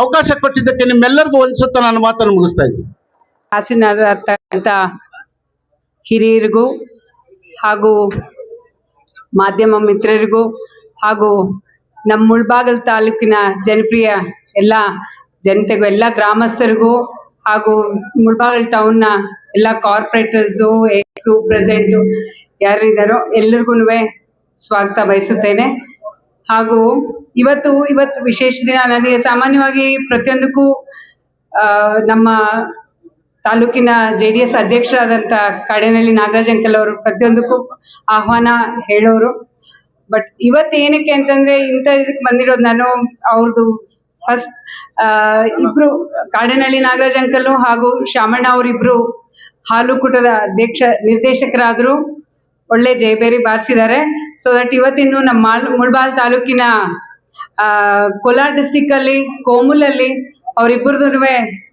ಅವಕಾಶ ಕೊಟ್ಟಿದ್ದಕ್ಕೆ ನಿಮ್ಮೆಲ್ಲರಿಗೂ ವಂದಿಸುತ್ತಾ ನಾನು ಮಾತನ್ನು ಮುಗಿಸ್ತಾ ಇದ್ದೀನಿ. ಹಾಸನದ ಹಿರಿಯರಿಗೂ ಹಾಗೂ ಮಾಧ್ಯಮ ಮಿತ್ರರಿಗೂ ಹಾಗೂ ನಮ್ಮ ಮುಳಬಾಗಿಲು ತಾಲೂಕಿನ ಜನಪ್ರಿಯ ಎಲ್ಲ ಜನತೆಗೂ, ಎಲ್ಲ ಗ್ರಾಮಸ್ಥರಿಗೂ ಹಾಗೂ ಮುಳಬಾಗಿಲು ಟೌನ್ನ ಎಲ್ಲ ಕಾರ್ಪೊರೇಟರ್ಸು, ಪ್ರೆಸೆಂಟು ಯಾರಿದ್ದಾರೋ ಎಲ್ಲರಿಗೂ ಸ್ವಾಗತ ಬಯಸುತ್ತೇನೆ. ಹಾಗೂ ಇವತ್ತು ವಿಶೇಷ ದಿನ. ನನಗೆ ಸಾಮಾನ್ಯವಾಗಿ ಪ್ರತಿಯೊಂದಕ್ಕೂ ನಮ್ಮ ತಾಲೂಕಿನ JDS ಅಧ್ಯಕ್ಷರಾದಂಥ ಕಾಡೇನಹಳ್ಳಿ ನಾಗರಾಜ್ ಅಂಕಲ್ ಅವರು ಪ್ರತಿಯೊಂದಕ್ಕೂ ಆಹ್ವಾನ ಹೇಳೋರು. ಬಟ್ ಇವತ್ತು ಏನಕ್ಕೆ ಅಂತಂದರೆ ಇಂಥ ಇದಕ್ಕೆ ಬಂದಿರೋದು ನಾನು ಅವ್ರದ್ದು ಫಸ್ಟ್ ಇಬ್ರು ಕಾಡೇನಹಳ್ಳಿ ನಾಗರಾಜ್ ಅಂಕಲ್ ಹಾಗೂ ಶಾಮಣ್ಣ ಅವರಿಬ್ರು ಹಾಲು ಕೂಟದ ನಿರ್ದೇಶಕರಾದ್ರು ಒಳ್ಳೆ ಜಯಬೇರಿ ಬಾರಿಸಿದ್ದಾರೆ. ಸೊ ದಟ್ ಇವತ್ತಿನ್ನು ನಮ್ಮ ಮುಳಬಾಲ್ ತಾಲೂಕಿನ ಕೋಲಾರ ಡಿಸ್ಟಿಕ್ ಅಲ್ಲಿ ಕೋಮುಲಲ್ಲಿ ಅವರಿಬ್ಬರದು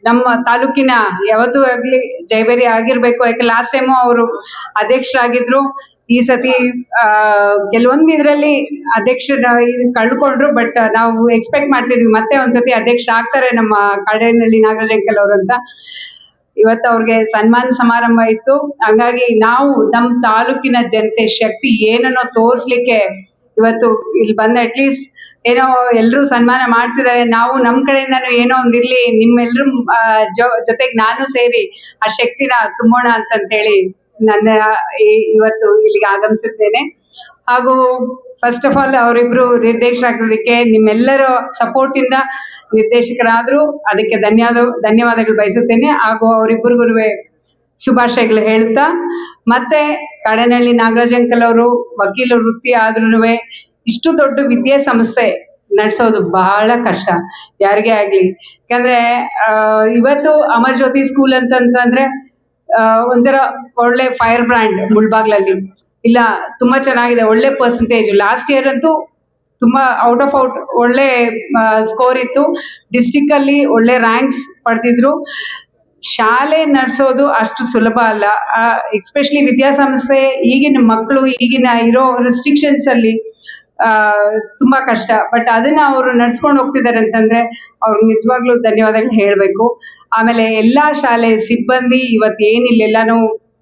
ನಮ್ಮ ತಾಲೂಕಿನ ಯಾವತ್ತೂ ಆಗ್ಲಿ ಜಯಬೇರಿ ಆಗಿರ್ಬೇಕು. ಯಾಕೆ ಲಾಸ್ಟ್ ಟೈಮು ಅವರು ಅಧ್ಯಕ್ಷರಾಗಿದ್ರು. ಈ ಸತಿ ಕೆಲವೊಂದು ಇದರಲ್ಲಿ ಅಧ್ಯಕ್ಷ ಕಳ್ಕೊಂಡ್ರು. ಬಟ್ ನಾವು ಎಕ್ಸ್ಪೆಕ್ಟ್ ಮಾಡ್ತಿದ್ವಿ ಮತ್ತೆ ಒಂದ್ಸತಿ ಅಧ್ಯಕ್ಷರಾಗ್ತಾರೆ ನಮ್ಮ ಕಾಡೇನಹಳ್ಳಿ ನಾಗರಾಜ್ ಅಂಕಲ್ ಅವರು ಅಂತ. ಇವತ್ತು ಅವ್ರಿಗೆ ಸನ್ಮಾನ ಸಮಾರಂಭ ಇತ್ತು. ಹಂಗಾಗಿ ನಾವು ನಮ್ಮ ತಾಲೂಕಿನ ಜನತೆ ಶಕ್ತಿ ಏನನ್ನೋ ತೋರಿಸ್ಲಿಕ್ಕೆ ಇವತ್ತು ಇಲ್ಲಿ ಬಂದ ಅಟ್ಲೀಸ್ಟ್ ಏನೋ ಎಲ್ಲರೂ ಸನ್ಮಾನ ಮಾಡ್ತಿದ್ದಾರೆ. ನಾವು ನಮ್ಮ ಕಡೆಯಿಂದನೂ ಏನೋ ಒಂದಿರ್ಲಿ ನಿಮ್ಮೆಲ್ಲರೂ ಜೊತೆಗೆ ನಾನು ಸೇರಿ ಆ ಶಕ್ತಿನ ತುಂಬೋಣ ಅಂತಂತೇಳಿ ನನ್ನ ಇವತ್ತು ಇಲ್ಲಿಗೆ ಆಗಮಿಸಿದ್ದೇನೆ. ಹಾಗೂ ಫಸ್ಟ್ ಆಫ್ ಆಲ್ ಅವರಿಬ್ರು ನಿರ್ದೇಶಕರಾಗೋದಕ್ಕೆ ನಿಮ್ಮೆಲ್ಲರ ಸಪೋರ್ಟ್ ಇಂದ ನಿರ್ದೇಶಕರಾದ್ರು ಅದಕ್ಕೆ ಧನ್ಯವಾದಗಳು ಬಯಸುತ್ತೇನೆ. ಹಾಗೂ ಅವರಿಬ್ಬರಿಗೂ ಶುಭಾಶಯಗಳು ಹೇಳುತ್ತಾ, ಮತ್ತೆ ಕಾಡೇನಹಳ್ಳಿ ನಾಗರಾಜ್ ಅಂಕಲ್ ಅವರು ವಕೀಲ ವೃತ್ತಿ ಆದ್ರೂ ಇಷ್ಟು ದೊಡ್ಡ ವಿದ್ಯಾಸಂಸ್ಥೆ ನಡೆಸೋದು ಬಹಳ ಕಷ್ಟ ಯಾರಿಗೇ ಆಗ್ಲಿ. ಯಾಕಂದ್ರೆ ಇವತ್ತು ಅಮರ್ ಜ್ಯೋತಿ ಸ್ಕೂಲ್ ಅಂತಂದ್ರೆ ಒಂಥರ ಒಳ್ಳೆ ಫೈರ್ ಬ್ರ್ಯಾಂಡ್ ಮುಳ್ಬಾಗ್ಲಲ್ಲಿ ಇಲ್ಲ, ತುಂಬಾ ಚೆನ್ನಾಗಿದೆ, ಒಳ್ಳೆ ಪರ್ಸೆಂಟೇಜ್. ಲಾಸ್ಟ್ ಇಯರ್ ಅಂತೂ ತುಂಬಾ ಔಟ್ ಆಫ್ ಒಳ್ಳೆ ಸ್ಕೋರ್ ಇತ್ತು. ಡಿಸ್ಟಿಕ್ ಅಲ್ಲಿ ಒಳ್ಳೆ ರ್ಯಾಂಕ್ಸ್ ಪಡೆದಿದ್ರು. ಶಾಲೆ ನಡೆಸೋದು ಅಷ್ಟು ಸುಲಭ ಅಲ್ಲ. ಎಸ್ಪೆಷಲಿ ವಿದ್ಯಾಸಂಸ್ಥೆ ಈಗಿನ ಮಕ್ಕಳು ಈಗಿನ ಇರೋ ರೆಸ್ಟ್ರಿಕ್ಷನ್ಸ್ ಅಲ್ಲಿ ತುಂಬಾ ಕಷ್ಟ. ಬಟ್ ಅದನ್ನ ಅವರು ನಡ್ಸ್ಕೊಂಡು ಹೋಗ್ತಿದ್ದಾರೆ ಅಂತಂದ್ರೆ ಅವ್ರಿಗೆ ನಿಜವಾಗ್ಲೂ ಧನ್ಯವಾದಗಳು ಹೇಳಬೇಕು. ಆಮೇಲೆ ಎಲ್ಲಾ ಶಾಲೆ ಸಿಬ್ಬಂದಿ ಇವತ್ತು ಏನಿಲ್ಲೆಲ್ಲಾನು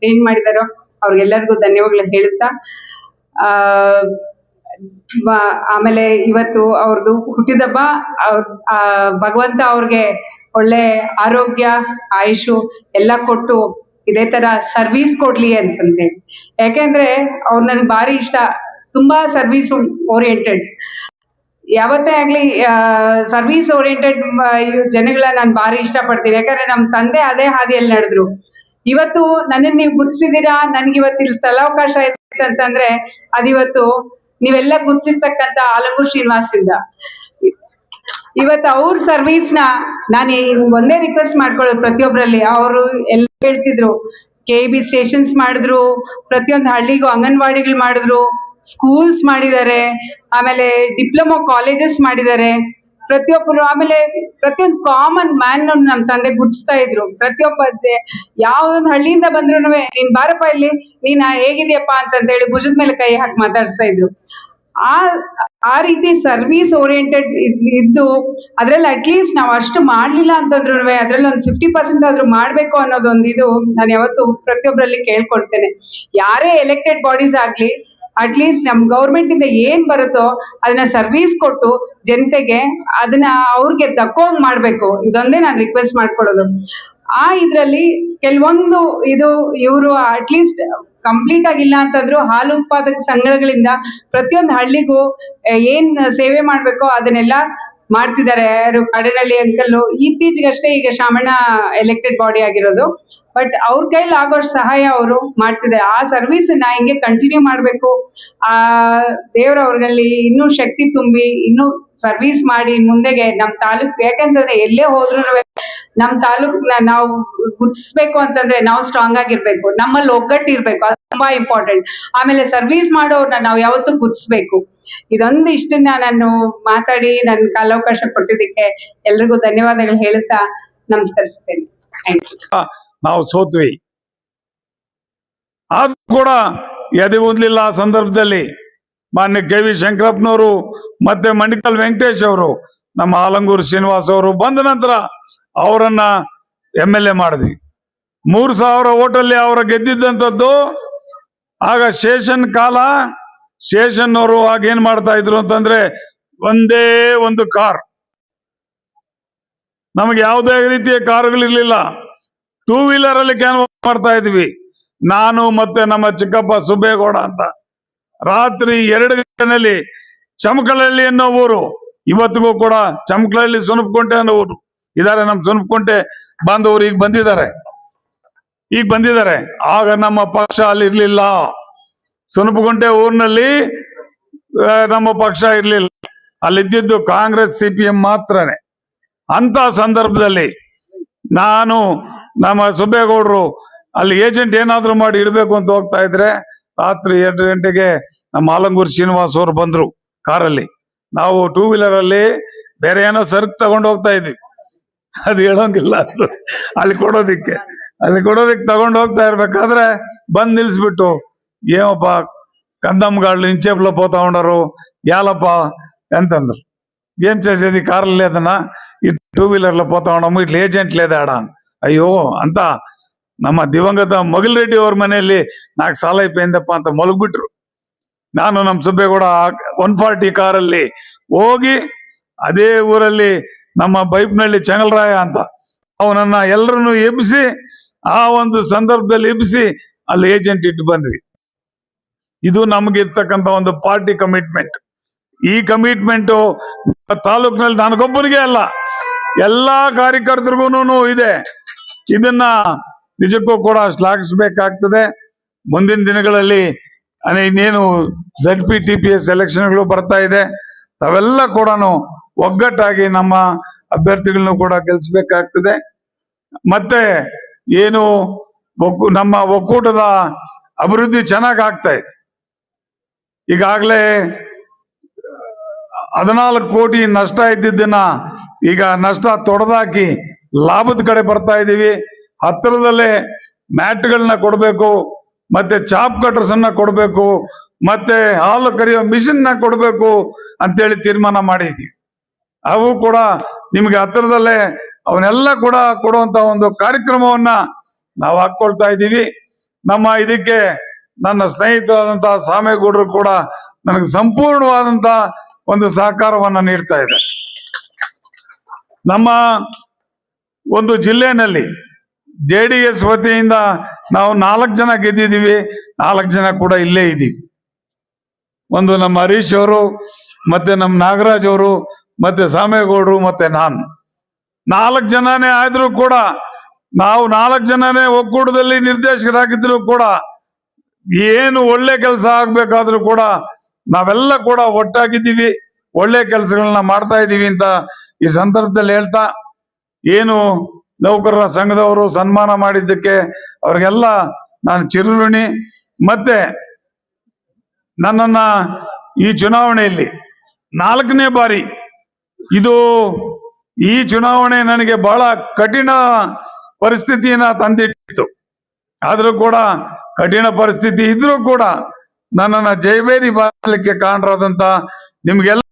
ಏನ್ ಮಾಡಿದಾರೋ ಅವ್ರಿಗೆಲ್ಲರಿಗೂ ಧನ್ಯವಾದಗಳು ಹೇಳುತ್ತಾ, ಆಮೇಲೆ ಇವತ್ತು ಅವ್ರದ್ದು ಹುಟ್ಟಿದಬ್ಬ. ಭಗವಂತ ಅವ್ರಿಗೆ ಒಳ್ಳೆ ಆರೋಗ್ಯ ಆಯುಷು ಎಲ್ಲ ಕೊಟ್ಟು ಇದೇ ತರ ಸರ್ವಿಸ್ ಕೊಡ್ಲಿ ಅಂತಂದೇಳಿ. ಯಾಕೆಂದ್ರೆ ಅವ್ರು ನನಗೆ ಭಾರಿ ಇಷ್ಟ, ತುಂಬಾ ಸರ್ವಿಸ್ ಓರಿಯೆಂಟೆಡ್. ಯಾವತ್ತೇ ಆಗ್ಲಿ ಸರ್ವಿಸ್ ಓರಿಯೆಂಟೆಡ್ ಜನಗಳ ನಾನು ಭಾರಿ ಇಷ್ಟಪಡ್ತೀನಿ. ಯಾಕಂದ್ರೆ ನಮ್ಮ ತಂದೆ ಅದೇ ಹಾದಿಯಲ್ಲಿ ನಡೆದ್ರು. ಇವತ್ತು ನನ್ನನ್ನು ನೀವು ಗುರ್ತಿಸಿದೀರಾ, ನನ್ಗೆ ಇವತ್ತು ಇಲ್ಲಿ ಸ್ಥಳಾವಕಾಶ ಇದೆ ಅಂತಂದ್ರೆ ಅದಿವತ್ತು ನೀವೆಲ್ಲ ಗುರ್ತಿರ್ತಕ್ಕಂಥ ಆಲಂಗೂರು ಶ್ರೀನಿವಾಸಿಂದ. ಇವತ್ತು ಅವ್ರ ಸರ್ವಿಸ್ನ ನಾನು ಒಂದೇ ರಿಕ್ವೆಸ್ಟ್ ಮಾಡ್ಕೊಳ್ಳೋದು ಪ್ರತಿಯೊಬ್ಬರಲ್ಲಿ. ಅವರು ಎಲ್ಲ ಹೇಳ್ತಿದ್ರು KEB ಸ್ಟೇಷನ್ಸ್ ಮಾಡಿದ್ರು, ಪ್ರತಿಯೊಂದು ಹಳ್ಳಿಗೂ ಅಂಗನವಾಡಿಗಳು ಮಾಡಿದ್ರು, ಸ್ಕೂಲ್ಸ್ ಮಾಡಿದ್ದಾರೆ, ಆಮೇಲೆ ಡಿಪ್ಲೊಮಾ ಕಾಲೇಜಸ್ ಮಾಡಿದ್ದಾರೆ ಪ್ರತಿಯೊಬ್ಬರು. ಆಮೇಲೆ ಪ್ರತಿಯೊಂದು ಕಾಮನ್ ಮ್ಯಾನ್ ನಮ್ಮ ತಂದೆ ಗುರ್ತಿಸ್ತಾ ಇದ್ರು. ಪ್ರತಿಯೊಬ್ಬ ಯಾವ್ದೊಂದು ಹಳ್ಳಿಯಿಂದ ಬಂದ್ರು ನೀನ್ ಬಾರಪ್ಪ ಇಲ್ಲಿ, ನೀನ್ ಹೇಗಿದ್ಯಪ್ಪ ಅಂತಂತೇಳಿ ಭುಜದ ಮೇಲೆ ಕೈ ಹಾಕಿ ಮಾತಾಡಿಸ್ತಾ ಇದ್ರು. ಆ ರೀತಿ ಸರ್ವಿಸ್ ಓರಿಯೆಂಟೆಡ್ ಇದ್ದು ಅದ್ರಲ್ಲಿ ಅಟ್ಲೀಸ್ಟ್ ನಾವು ಅಷ್ಟು ಮಾಡ್ಲಿಲ್ಲ ಅಂತಂದ್ರು ಅದ್ರಲ್ಲಿ ಒಂದು 50% ಆದ್ರೂ ಮಾಡ್ಬೇಕು ಅನ್ನೋದೊಂದು ಇದು ನಾನು ಯಾವತ್ತು ಪ್ರತಿಯೊಬ್ಬರಲ್ಲಿ ಕೇಳ್ಕೊಳ್ತೇನೆ. ಯಾರೇ ಎಲೆಕ್ಟೆಡ್ ಬಾಡೀಸ್ ಆಗ್ಲಿ ಅಟ್ಲೀಸ್ಟ್ ನಮ್ ಗೌರ್ಮೆಂಟ್ ಇಂದ ಏನ್ ಬರುತ್ತೋ ಅದನ್ನ ಸರ್ವಿಸ್ ಕೊಟ್ಟು ಜನತೆಗೆ ಅದನ್ನ ಅವ್ರಿಗೆ ದಕ್ಕೋಂಗ್ ಮಾಡ್ಬೇಕು. ಇದೊಂದೇ ನಾನು ರಿಕ್ವೆಸ್ಟ್ ಮಾಡ್ಕೊಡೋದು. ಇದ್ರಲ್ಲಿ ಕೆಲವೊಂದು ಇದು ಇವರು ಅಟ್ಲೀಸ್ಟ್ ಕಂಪ್ಲೀಟ್ ಆಗಿಲ್ಲ ಅಂತಂದ್ರು ಹಾಲು ಉತ್ಪಾದಕ ಸಂಘಗಳಿಂದ ಪ್ರತಿಯೊಂದು ಹಳ್ಳಿಗೂ ಏನ್ ಸೇವೆ ಮಾಡ್ಬೇಕೋ ಅದನ್ನೆಲ್ಲ ಮಾಡ್ತಿದ್ದಾರೆ. ಯಾರು ಕಾಡೇನಹಳ್ಳಿ ಅಂಕಲ್ ಇತ್ತೀಚೆಗಷ್ಟೇ ಈಗ ಶಾಮಣ್ಣ ಎಲೆಕ್ಟೆಡ್ ಬಾಡಿ ಆಗಿರೋದು. ಬಟ್ ಅವ್ರ ಕೈಲಿ ಆಗೋಷ್ಟು ಸಹಾಯ ಅವರು ಮಾಡ್ತಿದ್ದಾರೆ. ಆ ಸರ್ವಿಸ್ ನ ಹಿಂಗೆ ಕಂಟಿನ್ಯೂ ಮಾಡ್ಬೇಕು. ದೇವ್ರ ಅವ್ರಲ್ಲಿ ಇನ್ನೂ ಶಕ್ತಿ ತುಂಬಿ ಇನ್ನೂ ಸರ್ವಿಸ್ ಮಾಡಿ ಮುಂದೆಗೆ ನಮ್ಮ ತಾಲೂಕು, ಯಾಕಂತಂದ್ರೆ ಎಲ್ಲೇ ಹೋದ್ರು ನಮ್ಮ ತಾಲೂಕ್ನ ನಾವು ಗುರ್ತಿಸ್ಬೇಕು ಅಂತಂದ್ರೆ ನಾವು ಸ್ಟ್ರಾಂಗ್ ಆಗಿರ್ಬೇಕು, ನಮ್ಮಲ್ಲಿ ಒಗ್ಗಟ್ಟು ಇರ್ಬೇಕು, ಅದು ತುಂಬಾ ಇಂಪಾರ್ಟೆಂಟ್. ಆಮೇಲೆ ಸರ್ವಿಸ್ ಮಾಡೋರ್ನ ನಾವು ಯಾವತ್ತೂ ಗುರ್ತಿಸ್ಬೇಕು. ಇದೊಂದು ಇಷ್ಟನ್ನ ನಾನು ಮಾತಾಡಿ ನನ್ನ ಕಾಲಾವಕಾಶ ಕೊಟ್ಟಿದ್ದಕ್ಕೆ ಎಲ್ರಿಗೂ ಧನ್ಯವಾದಗಳು ಹೇಳುತ್ತಾ ನಮಸ್ಕರಿಸ್ತೇನೆ. Thank you. ನಾವು ಸೋತ್ವಿ, ಆದ್ರೂ ಕೂಡ ಎದೆ ಓದ್ಲಿಲ್ಲ. ಆ ಸಂದರ್ಭದಲ್ಲಿ ಮಾನ್ಯ KV ಶಂಕರಪ್ಪನವರು ಮತ್ತೆ ಮಣಿಕಲ್ ವೆಂಕಟೇಶ್ ಅವರು, ನಮ್ಮ ಆಲಂಗೂರು ಶ್ರೀನಿವಾಸ್ ಅವರು ಬಂದ ನಂತರ ಅವರನ್ನ MLA ಮಾಡಿದ್ವಿ. 3000 ಓಟಲ್ಲಿ ಅವರ ಗೆದ್ದಿದ್ದಂಥದ್ದು. ಆಗ ಶೇಷನ್ ಕಾಲ. ಶೇಷನ್ ಅವರು ಆಗ ಏನ್ ಮಾಡ್ತಾ ಇದ್ರು ಅಂತಂದ್ರೆ ಒಂದೇ ಒಂದು ಕಾರ್, ನಮಗೆ ಯಾವುದೇ ರೀತಿಯ ಕಾರುಗಳಿರ್ಲಿಲ್ಲ. 2 ವೀಲರ್ ಅಲ್ಲಿ ಕ್ಯಾನ್ವಾಸ್ ಮಾಡ್ತಾ ಇದ್ವಿ. ನಾನು ಮತ್ತೆ ನಮ್ಮ ಚಿಕ್ಕಪ್ಪ ಸುಬ್ಬೇಗೌಡ ಅಂತ ರಾತ್ರಿ 2 ಗಂಟೆನಲ್ಲಿ ಚಮಕಲಹಳ್ಳಿ ಅನ್ನೋ ಊರು, ಇವತ್ತಿಗೂ ಕೂಡ ಚಮಕಲಹಳ್ಳಿ ಸುನಪಕುಂಟೆ ಅನ್ನೋ ಊರು ಇದಾರೆ. ನಮ್ಮ ಸುನಪಕುಂಟೆ ಬಾಂಧವರು ಈಗ ಬಂದಿದ್ದಾರೆ. ಆಗ ನಮ್ಮ ಪಕ್ಷ ಅಲ್ಲಿ ಇರ್ಲಿಲ್ಲ. ಸುನಪಕುಂಟೆ ಊರಿನಲ್ಲಿ ನಮ್ಮ ಪಕ್ಷ ಇರ್ಲಿಲ್ಲ. ಅಲ್ಲಿದ್ದಿದ್ದು ಕಾಂಗ್ರೆಸ್ CPM ಮಾತ್ರನೇ. ಅಂತ ಸಂದರ್ಭದಲ್ಲಿ ನಾನು ನಮ್ಮ ಸುಬ್ಬೇಗೌಡರು ಅಲ್ಲಿ ಏಜೆಂಟ್ ಏನಾದ್ರು ಮಾಡಿ ಇಡಬೇಕು ಅಂತ ಹೋಗ್ತಾ ಇದ್ರೆ ರಾತ್ರಿ 2 ಗಂಟೆಗೆ ನಮ್ಮ ಆಲಂಗೂರು ಶ್ರೀನಿವಾಸ್ ಅವರು ಬಂದ್ರು ಕಾರಲ್ಲಿ. ನಾವು 2 ವೀಲರ್ ಅಲ್ಲಿ ಬೇರೆ ಏನೋ ಸರಕು ತಗೊಂಡು ಹೋಗ್ತಾ ಇದ್ವಿ, ಅದು ಹೇಳೋಂಗಿಲ್ಲ, ಅದು ಅಲ್ಲಿ ಕೊಡೋದಿಕ್ಕೆ ತಗೊಂಡು ಹೋಗ್ತಾ ಇರ್ಬೇಕಾದ್ರೆ ಬಂದ್ ನಿಲ್ಸ್ಬಿಟ್ಟು, ఏమప్ప కందమ్మగాళ్ళు ఇంచేపులో పోతా ఉన్నారు యాలప్ప ఎంతందరు ఏం చేసేది కార్లు లేదన్నా ఈ 2 వీలర్లో పోతా ఉన్నాము ఇట్లా ఏಜೆಂಟ್ లేదా ఆడ. అయ్యో అంతా ನಮ್ಮ ದಿವಂಗತ ಮಗಲ್ರೆಡ್ಡಿ ಅವ್ರ ಮನೆಯಲ್ಲಿ ನಾಲ್ಕು ಸಾಲ అయిపోయింದಪ್ಪ ಅಂತ ಮಲಗ್ಬಿಟ್ರು. ನಾನು ನಮ್ಮ ಸುಬ್ಬೇಗೌಡ 140 ಕಾರಲ್ಲಿ ಹೋಗಿ ಅದೇ ಊರಲ್ಲಿ ನಮ್ಮ ಬೈಪ್ನಳ್ಳಿ ಚೆಂಗಲ್ರಾಯ ಅಂತ ಅವನನ್ನ ಎಲ್ಲರನ್ನು ಎಬ್ಬಿಸಿ ಆ ಒಂದು ಸಂದರ್ಭದಲ್ಲಿ ಎಬ್ಬಿಸಿ ಅಲ್ಲಿ ಏಜೆಂಟ್ ಇಟ್ಟು ಬಂದ್ವಿ. ಇದು ನಮ್ಗೆ ಇರ್ತಕ್ಕಂಥ ಒಂದು ಪಾರ್ಟಿ ಕಮಿಟ್ಮೆಂಟ್. ಈ ಕಮಿಟ್ಮೆಂಟ್ ತಾಲೂಕಿನಲ್ಲಿ ನನಗೊಬ್ಬನಿಗೆ ಅಲ್ಲ, ಎಲ್ಲಾ ಕಾರ್ಯಕರ್ತರಿಗೂ ಇದೆ. ಇದನ್ನ ನಿಜಕ್ಕೂ ಕೂಡ ಶ್ಲಾಘಿಸಬೇಕಾಗ್ತದೆ. ಮುಂದಿನ ದಿನಗಳಲ್ಲಿ ಇನ್ನೇನು ZPTPS ಎಲೆಕ್ಷನ್ಗಳು ಬರ್ತಾ ಇದೆ, ಅವೆಲ್ಲ ಕೂಡ ಒಗ್ಗಟ್ಟಾಗಿ ನಮ್ಮ ಅಭ್ಯರ್ಥಿಗಳನ್ನು ಕೂಡ ಗೆಲ್ಲಿಸಬೇಕಾಗ್ತದೆ. ಮತ್ತೆ ಏನು ನಮ್ಮ ಒಕ್ಕೂಟದ ಅಭಿವೃದ್ಧಿ ಚೆನ್ನಾಗಿ ಆಗ್ತಾ ಇದೆ. ಈಗಾಗಲೇ 14 ಕೋಟಿ ನಷ್ಟ ಇದ್ದಿದ್ದನ್ನ ಈಗ ನಷ್ಟ ತೊಡೆದಾಕಿ ಲಾಭದ ಕಡೆ ಬರ್ತಾ ಇದೀವಿ. ಹತ್ತಿರದಲ್ಲೇ ಮ್ಯಾಟ್ಗಳನ್ನ ಕೊಡಬೇಕು, ಮತ್ತೆ ಚಾಪ್ ಕಟರ್ಸ್ ಅನ್ನ ಕೊಡಬೇಕು, ಮತ್ತೆ ಹಾಲು ಕರೆಯೋ ಮಿಷನ್ ನ ಕೊಡಬೇಕು ಅಂತೇಳಿ ತೀರ್ಮಾನ ಮಾಡಿದ್ವಿ. ಅವು ಕೂಡ ನಿಮ್ಗೆ ಹತ್ತಿರದಲ್ಲೇ ಅವನ್ನೆಲ್ಲ ಕೂಡ ಕೊಡುವಂತ ಒಂದು ಕಾರ್ಯಕ್ರಮವನ್ನ ನಾವು ಹಾಕೊಳ್ತಾ ಇದ್ದೀವಿ. ನಮ್ಮ ಇದಕ್ಕೆ ನನ್ನ ಸ್ನೇಹಿತರಾದಂತಹ ಸಾಮೇಗೌಡರು ಕೂಡ ನನಗೆ ಸಂಪೂರ್ಣವಾದಂತ ಒಂದು ಸಹಕಾರವನ್ನ ನೀಡ್ತಾ ಇದೆ. ನಮ್ಮ ಒಂದು ಜಿಲ್ಲೆನಲ್ಲಿ JDS ವತಿಯಿಂದ ನಾವು 4 ಜನ ಗೆದ್ದಿದ್ದೀವಿ, 4 ಜನ ಕೂಡ ಇಲ್ಲೇ ಇದ್ದೀವಿ. ಒಂದು ನಮ್ಮ ಹರೀಶ್ ಅವರು, ಮತ್ತೆ ನಮ್ಮ ನಾಗರಾಜ್ ಅವರು, ಮತ್ತೆ ಸಾಮೇಗೌಡರು, ಮತ್ತೆ ನಾನು 4 ಜನನೇ ಆದ್ರೂ ಕೂಡ ನಾವು 4 ಜನನೇ ಒಕ್ಕೂಟದಲ್ಲಿ ನಿರ್ದೇಶಕರಾಗಿದ್ರು ಕೂಡ ಏನು ಒಳ್ಳೆ ಕೆಲಸ ಆಗ್ಬೇಕಾದ್ರೂ ಕೂಡ ನಾವೆಲ್ಲ ಕೂಡ ಒಟ್ಟಾಗಿದ್ದೀವಿ, ಒಳ್ಳೆ ಕೆಲಸಗಳನ್ನ ಮಾಡ್ತಾ ಇದ್ದೀವಿ ಅಂತ ಈ ಸಂದರ್ಭದಲ್ಲಿ ಹೇಳ್ತಾ, ಏನು ನೌಕರರ ಸಂಘದವರು ಸನ್ಮಾನ ಮಾಡಿದ್ದಕ್ಕೆ ಅವ್ರಿಗೆಲ್ಲ ನಾನು ಚಿರಋಣಿ. ಮತ್ತೆ ನನ್ನನ್ನ ಈ ಚುನಾವಣೆಯಲ್ಲಿ 4ನೇ ಬಾರಿ ಈ ಚುನಾವಣೆ ನನಗೆ ಬಹಳ ಕಠಿಣ ಪರಿಸ್ಥಿತಿಯನ್ನ ತಂದಿಟ್ಟಿತ್ತು. ಆದ್ರೂ ಕೂಡ ಕಠಿಣ ಪರಿಸ್ಥಿತಿ ಇದ್ರೂ ಕೂಡ ನನ್ನನ್ನ ಜಯಬೇರಿ ಬಾರಲಿಕ್ಕೆ ಕಾರಣರಾದಂತ ನಿಮ್ಗೆಲ್ಲ